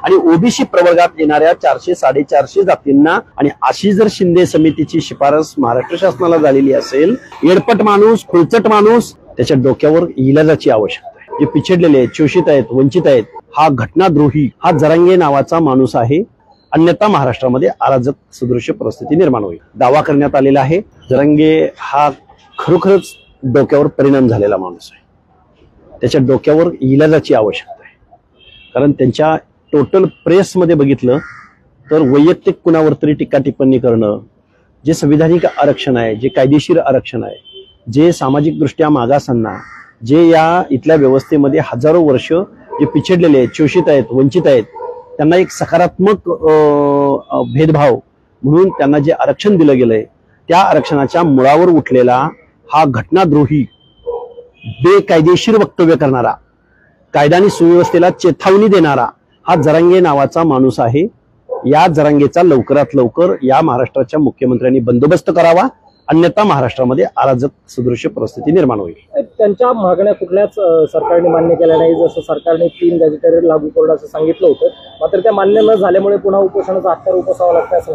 आणि ओबीसी प्रवर्गात येणाऱ्या 400-450 जातींना आणि अशी जर शिंदे समितीची शिफारस महाराष्ट्र शासनाला झालेली असेल, येडपट माणूस, खुळचट माणूस त्याच्या डोक्यावर इलाजाची आवश्यकता आहे. जे पिछडलेले आहेत, शोषित आहेत, वंचित आहेत, हा घटनाद्रोही हा जरांगे नावाचा माणूस आहे. अन्यथा महाराष्ट्रामध्ये अराजक सदृश्य परिस्थिती निर्माण होईल. दावा करण्यात आलेला आहे. जरांगे हा खरोखरच डोक्यावर परिणाम झालेला माणूस आहे. त्याच्या डोक्यावर इलाजाची आवश्यकता आहे. कारण त्यांच्या टोटल प्रेसमध्ये बघितलं तर वैयक्तिक कुणावर तरी टीका टिप्पणी करणं, जे संविधानिक आरक्षण आहे, जे कायदेशीर आरक्षण आहे, जे सामाजिक दृष्ट्या मागासांना, जे या इथल्या व्यवस्थेमध्ये हजारो वर्ष जे पिछडलेले आहेत, शोषित आहेत, वंचित आहेत, त्यांना एक सकारात्मक भेदभाव म्हणून त्यांना जे आरक्षण दिलं गेलंय त्या आरक्षणाच्या मुळावर उठलेला हा घटनाद्रोही बेकायदेशीर वक्तव्य करणारा, कायदा आणि सुव्यवस्थेला चेतावणी देणारा हा जरांगे नावाचा माणूस आहे. या जरांगेचा लवकरात लवकर या महाराष्ट्राच्या मुख्यमंत्र्यांनी बंदोबस्त करावा, अन्यथा महाराष्ट्रामध्ये अराजक सदृश्य परिस्थिती निर्माण होईल. त्यांच्या मागण्या कुठल्याच सरकारने मान्य केल्या नाही. जसं सरकारने 3 गॅजेटरी लागू करून असं सांगितलं होतं, मात्र त्या मान्य न झाल्यामुळे पुन्हा उपोषणाचा हत्यार उपसावं लागतं असं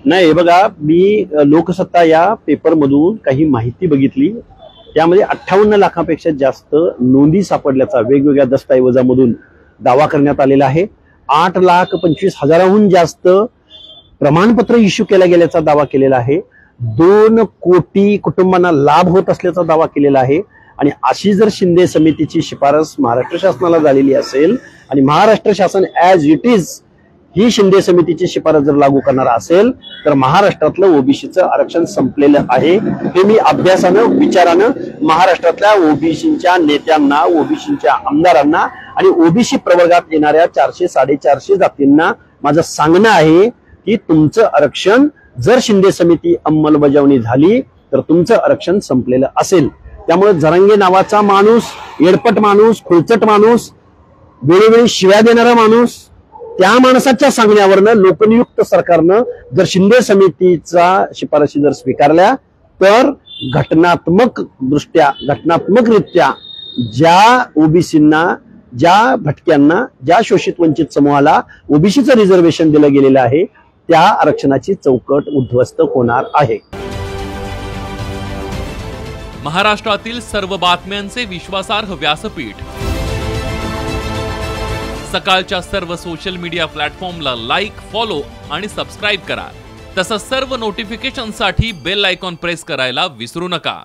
नाही. बघा, मी लोकसत्ता या पेपर मधून काही माहिती बघितली. त्यामध्ये 58 लाखांपेक्षा जास्त नोंदी सापडल्याचा वेगवेगळ्या दस्तऐवजामधून दावा करण्यात आलेला आहे. 8,25,000हून जास्त प्रमाणपत्र इश्यू केल्या गेल्याचा दावा केलेला आहे. 2 कोटी कुटुंबांना लाभ होत असल्याचा दावा केलेला आहे. आणि अशी जर शिंदे समितीची शिफारस महाराष्ट्र शासनाला झालेली असेल आणि महाराष्ट्र शासन as it is he Shinde समितीची शिफारस जर लागू करणार असेल तर महाराष्ट्रातलं ओबीसीचं आरक्षण संपलेलं आहे. हे मी अभ्यासानं, विचारानं महाराष्ट्रातल्या ओबीसीच्या नेत्यांना, ओबीसीच्या आमदारांना आणि ओबीसी प्रवर्गात येणाऱ्या 400-450 जातींना माझं सांगणं आहे की तुमचं आरक्षण जर शिंदे समिती अंमलबजावणी झाली तर तुमचं आरक्षण संपलेलं असेल. त्यामुळे जरांगे नावाचा माणूस, येडपट माणूस, खुळचट माणूस, वेळोवेळी शिव्या देणारा माणूस, त्या माणसाच्या सांगण्यावरनं लोकनियुक्त सरकारनं जर शिंदे समितीचा शिफारशी जर स्वीकारल्या तर घटनात्मकरित्या ज्या ओबीसींना, ज्या भटक्यांना, ज्या शोषित वंचित समूहाला ओबीसीचं रिझर्वेशन दिलं गेलेलं आहे त्या आरक्षणाची चौकट उद्ध्वस्त होणार आहे. महाराष्ट्रातील सर्व बातम्यांचे विश्वासार्ह व्यासपीठ, सकाळच्या सर्व सोशल मीडिया प्लॅटफॉर्मला लाईक, फॉलो आणि सबस्क्राईब करा. तसंच सर्व नोटिफिकेशनसाठी बेल आयकॉन प्रेस करायला विसरू नका.